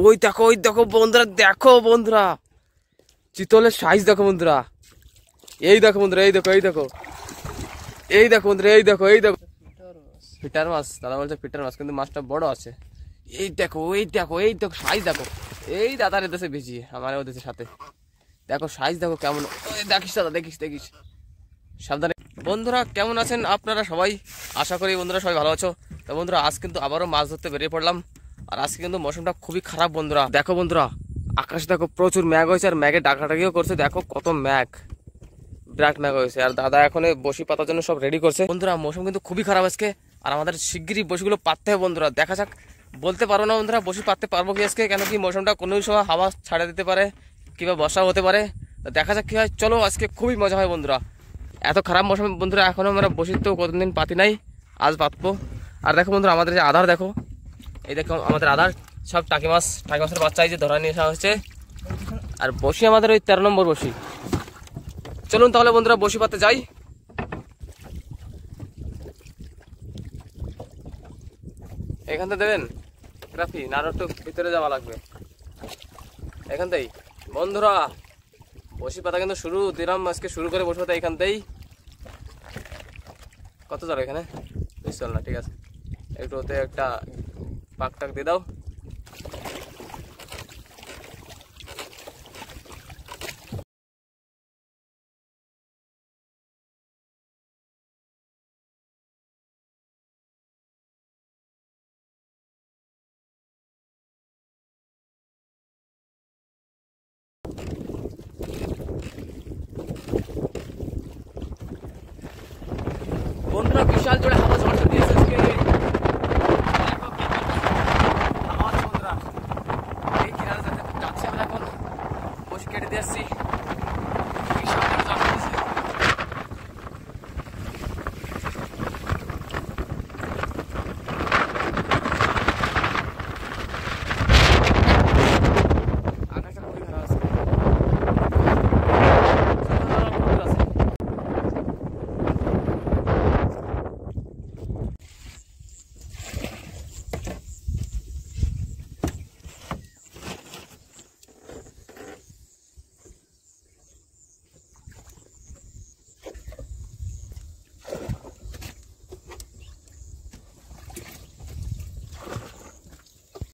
ওই দেখো বন্ধুরা, দেখো বন্ধুরা চিতলের সাইজ দেখো বন্ধুরা। এই দেখো বন্ধুরা, এই দেখো বন্ধুরা, এই দেখো ফিটার মাছ। দাদা বলছে ফিটার মাছ, কিন্তু মাছটা বড় আছে। এই দেখো সাইজ দেখো। এই দাদার এদেশে বেশি, আমার ওদেশের সাথে দেখো সাইজ দেখো কেমন। দেখিস দাদা, দেখিস সাবধানে। বন্ধুরা কেমন আছেন আপনারা সবাই? আশা করি বন্ধুরা সবাই ভালো আছো। তো বন্ধুরা আজ কিন্তু আবারও মাছ ধরতে বেরিয়ে পড়লাম। আর আজকে কিন্তু মৌসুমটা খুবই খারাপ বন্ধুরা। দেখো বন্ধুরা আকাশ দেখো, প্রচুর ম্যাঘ হয়েছে, আর ম্যাঘে ডাকাডাকিও করছে। দেখো কত ম্যাঘ, বিরাট ম্যাঘ হয়েছে। আর দাদা এখন বসি পাতার জন্য সব রেডি করছে। বন্ধুরা মৌসুম কিন্তু খুবই খারাপ আজকে, আর আমাদের শিগগিরই বসিগুলো পাততে হবে বন্ধুরা। দেখা যাক, বলতে পারবো না বন্ধুরা বসি পাততে পারবো কি আজকে, কেন কি মৌসুমটা কোনো সময় হাওয়া ছাড়া দিতে পারে কিংবা বর্ষাও হতে পারে। দেখা যাক কি হয়। চলো আজকে খুবই মজা হয় বন্ধুরা। এত খারাপ মৌসুম বন্ধুরা, এখনো আমরা বসির তো কতদিন পাতি নাই, আজ পাতবো। আর দেখো বন্ধুরা আমাদের যে আধার দেখো, এই দেখো আমাদের আধার সব টাকি মাছের বাচ্চা এই যে ধরা নিয়ে আসা হয়েছে। আর বসি আমাদের ওই 13 নম্বর বসি। চলুন তাহলে বন্ধুরা বসি পাতে যাই। এখান থেকে দেবেন গ্রাফি, না একটু ভিতরে যাওয়া লাগবে। এখান থেকেই বন্ধুরা বসি পাতা কিন্তু শুরু দিলাম আজকে, শুরু করে বসি পাতা এখান থেকেই। কত চলো এখানে চল না, ঠিক আছে। একটু ওতে একটা পাক টাক দিয়ে দাও। বন্ধুরা বিশাল জোরে হাওয়া ঝড় দিয়েছে আজকে। বন্ধুরা এই কিনারে যাচ্ছি আমরা, এখন বসে কেটে দিয়ে আসছি।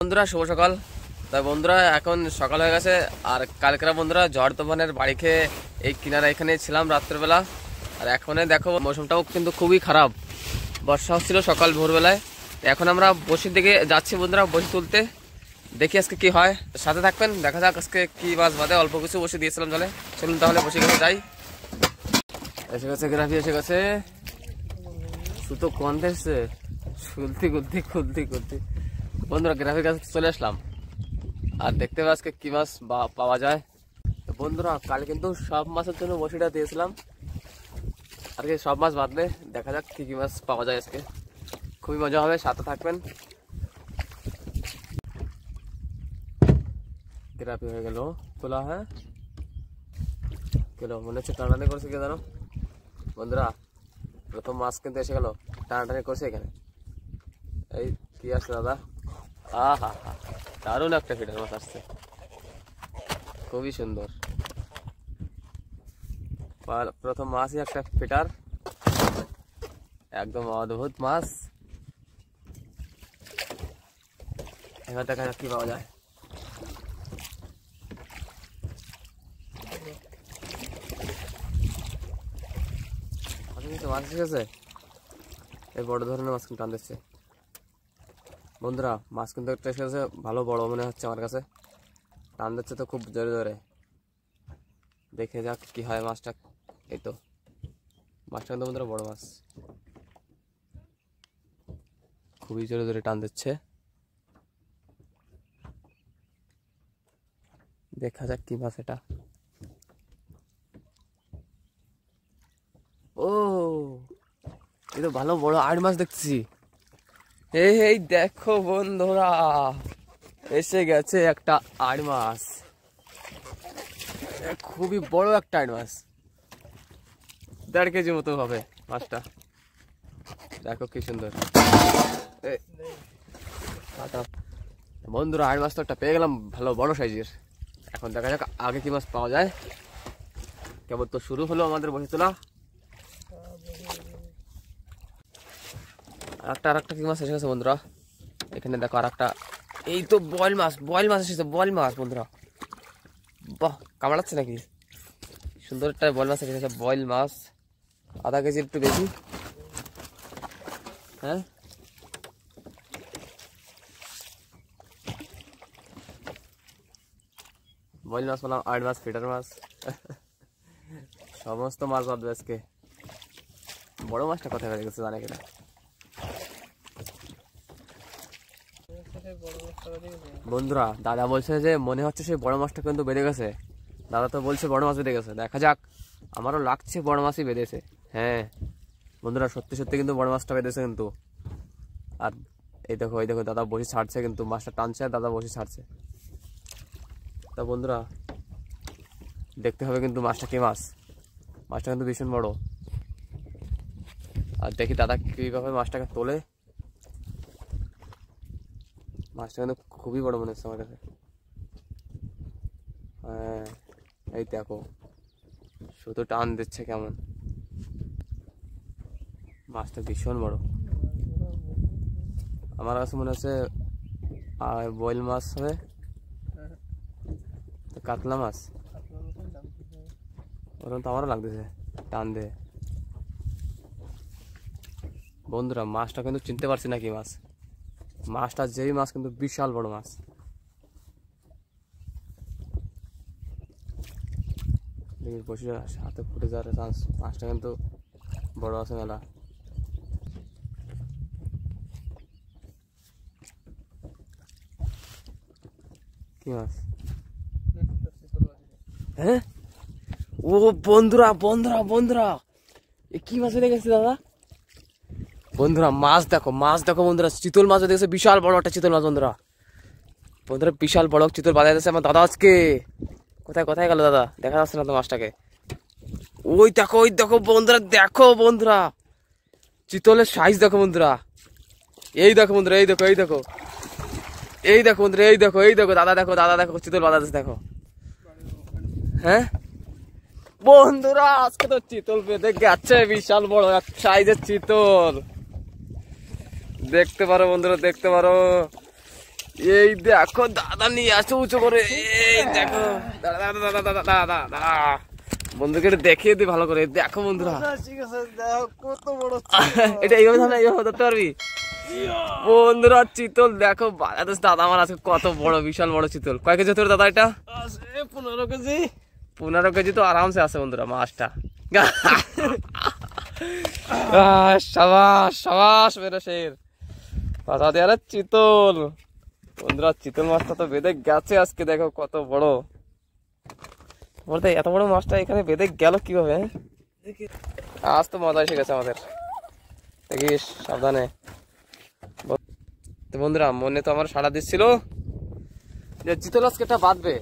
বন্ধুরা শুভ সকাল। তাই বন্ধুরা এখন সকাল হয়ে গেছে, আর কালকেরা বন্ধুরা ঝড় তুফানের বাড়ি খেয়ে এই কিনারা এখানে ছিলাম রাত্রেবেলা। আর এখন দেখো মৌসুমটাও কিন্তু খুবই খারাপ, বর্ষা হচ্ছিল সকাল ভোরবেলায়। এখন আমরা বসির দিকে যাচ্ছি বন্ধুরা, বসি তুলতে। দেখি আজকে কি হয়, সাথে থাকবেন। দেখা যাক আজকে কি মাছ বাদে, অল্প কিছু বসে দিয়েছিলাম জলে। চলুন তাহলে বসে গেছে যাই। এসে গেছে গ্রাফি, এসে গেছে। সুতো কন্দ এসছে, খুলতি বন্ধুরা গ্রাফির কাছে চলে আসলাম। আর দেখতে পাই আজকে কি মাছ পাওয়া যায়। বন্ধুরা কাল কিন্তু সব মাছের জন্য বসিটা দিয়েছিলাম, আর কি সব মাছ বাদলে দেখা যাক কি মাছ পাওয়া যায় আজকে। খুবই মজা হবে, সাথে থাকবেন। গ্রাফি হয়ে গেল খোলা, হ্যাঁ গেল, মনে হচ্ছে টানাটানি করছে কে জানো বন্ধুরা। প্রথম মাছ কিন্তু এসে গেল, টানাটানি করছে এখানে। এই কি আছে দাদা, আহা হা, দারুণ একটা ফিটার মাছ আসছে, খুবই সুন্দর। প্রথম মাছই একটা ফিটার, একদম অদ্ভুত মাছ। এবার দেখা যাক কি পাওয়া যায়। মাছ এসে গেছে, এই বড় ধরনের মাছ কিন্তু টান দিচ্ছে বন্ধুরা। মাছ কিন্তু একটা এসে গেছে, ভালো বড় মনে হচ্ছে আমার কাছে, টান দিচ্ছে তো খুব জোরে জোরে। দেখে যাক কি হয় মাছটা। এই তো মাছটা কিন্তু বন্ধুরা বড় মাছ, খুবই জোরে জোরে টান দিচ্ছে। দেখা যাক কি মাছ এটা। ও এই তো ভালো বড় আড় মাছ দেখতেছি। এই দেখো বন্ধুরা এসে গেছে একটা আড় মাছ, খুবই বড় একটা আড় মাছ, 1.5 কেজি মতো হবে মাছটা। দেখো কি সুন্দর। বন্ধুরা আর মাছ তো একটা পেয়ে গেলাম ভালো বড় সাইজের। এখন দেখা যাক আগে কি মাছ পাওয়া যায়। কেবল তো শুরু হলো আমাদের বসে তোলা। আরেকটা কি মাছ এসে গেছে বন্ধুরা। এখানে দেখো আরেকটা, এই তো বয়েল মাছ এসেছে, বয়েল মাছ বন্ধুরা। বাহ, কামড়াচ্ছে নাকি? সুন্দর একটা বয়েল মাছ এসেছে, বয়েল মাছ আধা কেজির একটু বেশি। হ্যাঁ, বয়েল মাছ বললাম, আট মাছ, ফিটার মাছ, সমস্ত মাছ বাঁধবে আজকে। বড় মাছটা কোথায় বেড়ে গেছে জানে কিনা? বন্ধুরা দাদা বলছে যে মনে হচ্ছে সেই বড় মাছটা কিন্তু বেঁধে গেছে। দাদা তো বলছে বড় মাছ বেঁধে গেছে, দেখা যাক। আমারও লাগছে বড় মাছই বেঁধেছে। হ্যাঁ বন্ধুরা, সত্যি সত্যি কিন্তু বড় মাছটা বেঁধেছে কিন্তু। আর এই দেখো দাদা বসি ছাড়ছে, কিন্তু মাছটা টানছে আর দাদা বসি ছাড়ছে। তা বন্ধুরা দেখতে হবে কিন্তু মাছটা কি মাছ। মাছটা কিন্তু ভীষণ বড়। আর দেখি দাদা কিভাবে মাছটাকে তোলে। মাছটা কিন্তু খুবই বড় মনে হচ্ছে আমার কাছে। হ্যাঁ এই দেখো, শুধু টান দিচ্ছে কেমন। মাছটা ভীষণ বড় আমার কাছে মনে হচ্ছে। আর বয়েল মাছ হবে, কাতলা মাছ ওরকম তো আমারও লাগতেছে টান দিয়ে। বন্ধুরা মাছটা কিন্তু চিনতে পারছি না কি মাছ। মাছটা যেই মাছ কিন্তু বিশাল বড় মাছ। বসে হাতে ফুটে যাওয়ার চান্স। মাছটা কিন্তু বড় আছে মেলা। কি মাছ? হ্যাঁ, ও বন্ধুরা এ কি মাছ বেড়ে গেছে দাদা? বন্ধুরা মাছ দেখো বন্ধুরা, চিতল মাছ দেখেছে, বিশাল বড় একটা চিতল মাছ বন্ধুরা। বিশাল বড় চিতল বাজায় যাচ্ছে আমার দাদা আজকে। কোথায় গেল দাদা? দেখা যাচ্ছে না তো মাছটাকে। ওই দেখো বন্ধুরা, চিতলের সাইজ দেখো বন্ধুরা। এই দেখো বন্ধুরা, এই দেখো দাদা দেখো চিতল বাজায় যাচ্ছে দেখো। হ্যাঁ বন্ধুরা আজকে তো চিতল বেঁধে গেছে, বিশাল বড় এক সাইজের চিতল। দেখতে পারো বন্ধুরা, দেখতে পারো। এই দেখো দাদা নিয়ে আসো উঁচু করে। এই দেখো দাদা বন্ধুকে দেখিয়ে দিই ভালো করে। দেখো বন্ধুরা, এটা এইভাবে ধরতে পারবি বন্ধুরা। চিতল দেখো দাদা আমার আজকে কত বড়, বিশাল বড় চিতল। কয় কেজি তোর দাদা? এটা 15 কেজি। 15 কেজি তো আরামসে আছে বন্ধুরা মাছটা। সাবাস মেরে শের বাধা দেয়ার চিতল। বন্ধুরা চিতল মাছটা তো বেঁধে গেছে আজকে। দেখো কত বড়। বলতে এত বড় মাছটা এখানে বেঁধে গেল কিভাবে? আজ তো মজা এসে গেছে আমাদের। দেখিস সাবধানে। তো বন্ধুরা মনে তো আমার সাড়া দিচ্ছিল যে চিতল আজকে এটা বাঁধবে।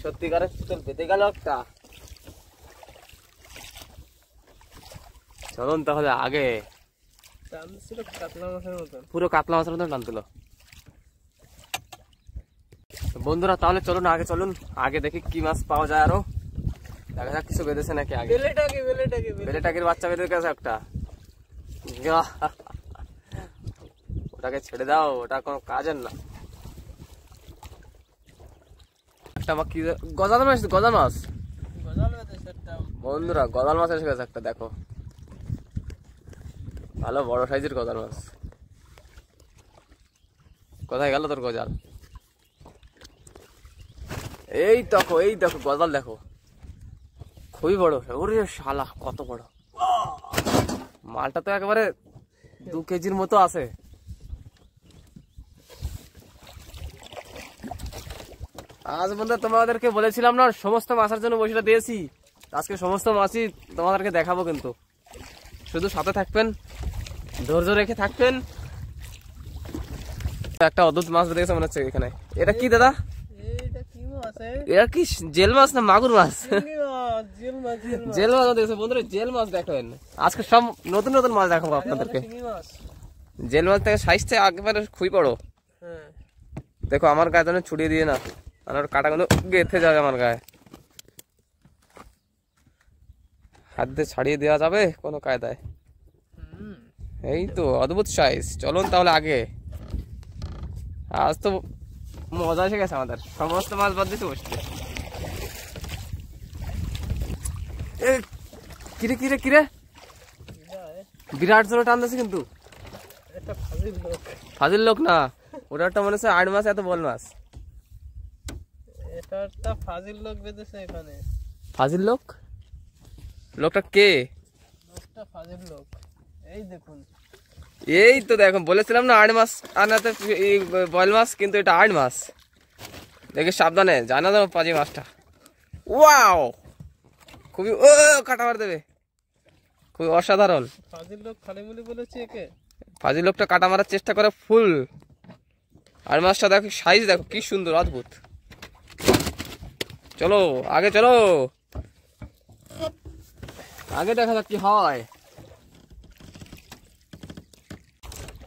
সত্যিকারের চিতল বেঁধে গেল একটা। চলুন তাহলে আগে। পুরো কাতলা মাছের মতন টানছিল বন্ধুরা। তাহলে চলুন আগে দেখি কি মাছ পাওয়া যায়। আরো দেখা যাক কিছু বেঁধেছে নাকি। আগে বেলেটাকির বাচ্চা বেঁধে গেছে একটা। ওটাকে ছেড়ে দাও, ওটা কোনো কাজের না। একটা কি গজাল মাছ বন্ধুরা, গজাল মাছ এসে গেছে একটা। দেখো ভালো বড় সাইজের গজাল মাছ। কোথায় গেল তোর গজাল? এই দেখো গজাল দেখো, খুবই বড়। ওরে শালা কত বড় মালটা, তো একেবারে 2 কেজির মতো আছে। আজ বন্ধু তোমাদেরকে বলেছিলাম না সমস্ত মাছের জন্য বসিটা দিয়েছি। আজকে সমস্ত মাছই তোমাদেরকে দেখাবো, কিন্তু শুধু সাথে থাকবেন, ধৈর্য রেখে থাকবেন। একটা অদ্ভুত মাছ বেঁধে গেছে মনে হচ্ছে এখানে। এটা কি দাদা? এটা কি জেল মাছ না মাগুর মাছ? জেল মাছ দেখছে বন্ধুরা, জেল মাছ দেখেন। আজকে সব নতুন মাছ দেখাবো আপনাদেরকে। জেল মাছ থেকে সাইজটা একেবারে খুবই বড়। দেখো আমার গায়ে যেন ছুটিয়ে দিয়ে না, আমার কাটা কিন্তু গেঁথে যাবে আমার গায়ে। হাত দিয়ে ছাড়িয়ে দেওয়া যাবে কোনো কায়দায়? এই তো অদ্ভুত সাইজ। চলুন তাহলে আগে, আজ তো মজা এসে গেছে আমাদের, সমস্ত মাছ বাদ দিতে বসতে। কিরে কিরে কিরে বিরাট জোরে টান দিচ্ছে কিন্তু। ফাজিল লোক না, ওটা একটা মনে হচ্ছে 8 মাছ এত বল মাছ। এটা একটা ফাজিল লোক বেঁধেছে এখানে। ফাজিল লোক? লোকটা কে? লোকটা ফাজিল লোক, এই দেখুন। এই তো দেখো, বলেছিলাম না 8 মাছ আনাতে বল মাছ, কিন্তু এটা 8 মাছ। দেখে সাবধানে, জানা যাবো পাজি মাছটা। ওয়াও, খুবই ও কাটা মার দেবে, খুবই অসাধারণ। ফাজিল লোক খালিমুলি বলেছে একে। ফাজিল লোকটা কাটা মারার চেষ্টা করে ফুল। আর মাছটা দেখো সাইজ, দেখো কি সুন্দর, অদ্ভুত। চলো আগে চলো, আগে দেখা যাক কি হয়।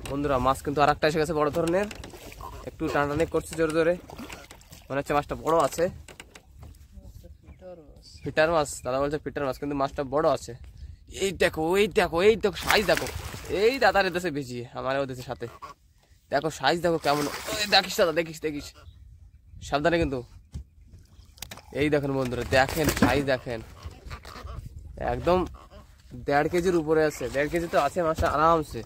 বন্ধুরা মাছ কিন্তু আর একটা এসে গেছে বড় ধরনের, একটু টানাটানি করছে জোরে জোরে, মনে হচ্ছে মাছটা বড় আছে। ফিটার মাছ, দাদা বলছে ফিটার মাছ, কিন্তু মাছটা বড় আছে। এই দেখো এই দেখো এই দেখো সাইজ দেখো, এই দাদার এদেশে বেশি, আমার ওদেশের সাথে। দেখো সাইজ দেখো কেমন, দেখিস দাদা, দেখিস দেখিস, সাবধানে কিন্তু। এই দেখেন বন্ধুরা, দেখেন সাইজ দেখেন, একদম 1.5 কেজির উপরে আছে। 1.5 কেজি তো আছে মাছটা আরামসে।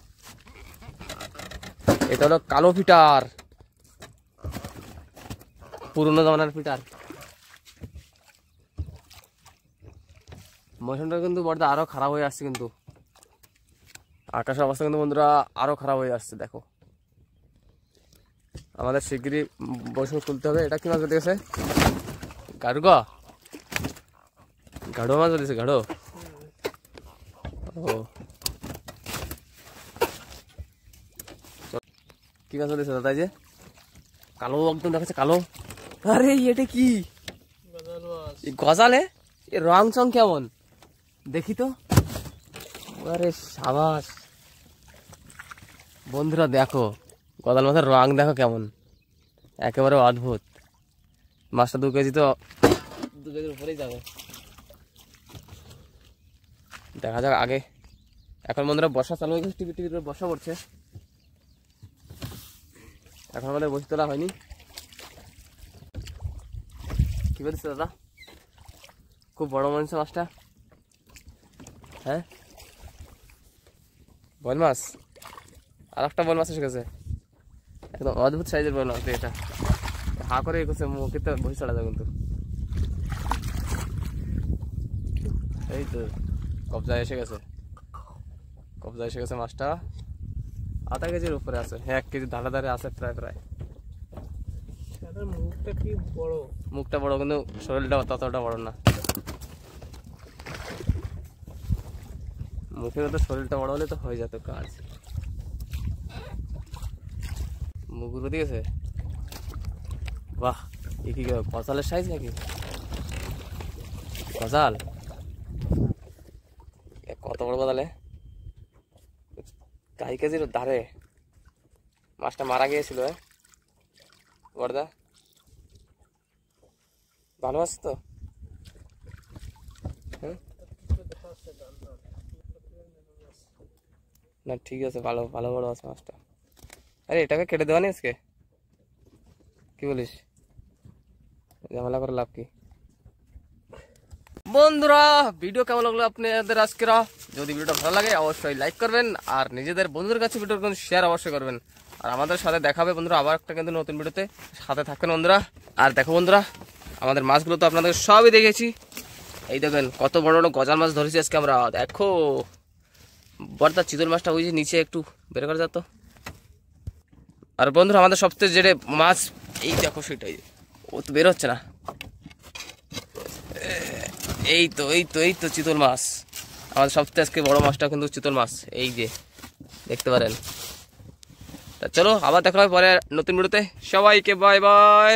এটা হলো কালো ফিটার, পুরনো জমানার ফিটার। মৌসুমটা কিন্তু বড়দা আরো খারাপ হয়ে আসছে, কিন্তু আকাশের অবস্থা কিন্তু বন্ধুরা আরো খারাপ হয়ে আসছে। দেখো আমাদের শিগগিরই মৌসুম তুলতে হবে। এটা কি মাছ বেঁধে গেছে? গাড়ুয়া, গাড়ুয়া মাছ বেঁধেছে, গাড়ো। ও কি মাছ বেঁধেছে দাদা? যে কালো, একদম দেখাচ্ছে কালো। আরে এটা কি গজালে? এ রং চং কেমন দেখি তো। আরে সাবাস বন্ধুরা, দেখো গজাল মাছের রং দেখো কেমন, একেবারে অদ্ভুত। মাছটা 2 কেজি, তো 2 কেজির উপরেই যাবে। দেখা যাক আগে। এখন বন্ধুরা বর্ষা চালু হয়ে গেছে, টিপি টিপি করে বর্ষা পড়ছে। এখন আমাদের বসে তোলা হয়নি। কি বলছিস দাদা? খুব বড় মনে হচ্ছে মাছটা। হ্যাঁ বল মাছ, আর একটা বল মাছ এসে গেছে, একদম অদ্ভুত সাইজের বল মাছ। এটা হা করে এসেছে, মুখে তো বসে চড়া যায় কিন্তু। এই তো কবজা এসে গেছে, কবজা এসে গেছে মাছটা। 0.5 কেজির উপরে আছে। হ্যাঁ 1 কেজি ধারে ধারে আছে প্রায় প্রায়। মুখটা কি বড়, মুখটা বড়, কিন্তু শরীরটা ততটা বড় না। মুখের তো শরীরটা বড় হলে তো হয়ে যেত কাজ। মুখ উঠে গেছে। বাহ, এ কি গজালের সাইজ নাকি? গজাল কত বড় গজালে, 2.5 কেজির ধারে। মাছটা মারা গিয়েছিল বড়দা, ভালো আছে তো? না ঠিক আছে, ভালো ভালো বড় আছে মাছটা। আরে এটাকে কেটে দেওয়া নেই আজকে, কি বলিস? ঝামেলা করে লাভ কি? বন্ধুরা ভিডিও কেমন লাগলো আপনাদের আজকের? যদি ভিডিওটা ভালো লাগে অবশ্যই লাইক করবেন, আর নিজেদের বন্ধুদের কাছে ভিডিওটা শেয়ার অবশ্যই করবেন। আর আমাদের সাথে দেখাবে বন্ধুরা আবার একটা কিন্তু নতুন ভিডিওতে, সাথে থাকবেন বন্ধুরা। আর দেখো বন্ধুরা, আমাদের মাছগুলো তো আপনাদের সবই দেখেছি। এই দেখেন কত বড় বড় গজাল মাছ ধরেছি আজকে আমরা। দেখো বড়দা চিতল মাছটা ওই যে নিচে একটু বের করে যেত। আর বন্ধুরা আমাদের সবচেয়ে যেটা মাছ, এই দেখো সেটাই, ও তো বের হচ্ছে না। এই তো এই তো এই তো চিতল মাছ, আমাদের সবচেয়ে আজকে বড় মাছটা কিন্তু চিতল মাছ, এই যে দেখতে পারেন। তা চলো আবার দেখা হবে পরে নতুন ভিডিওতে। সবাইকে বাই বাই।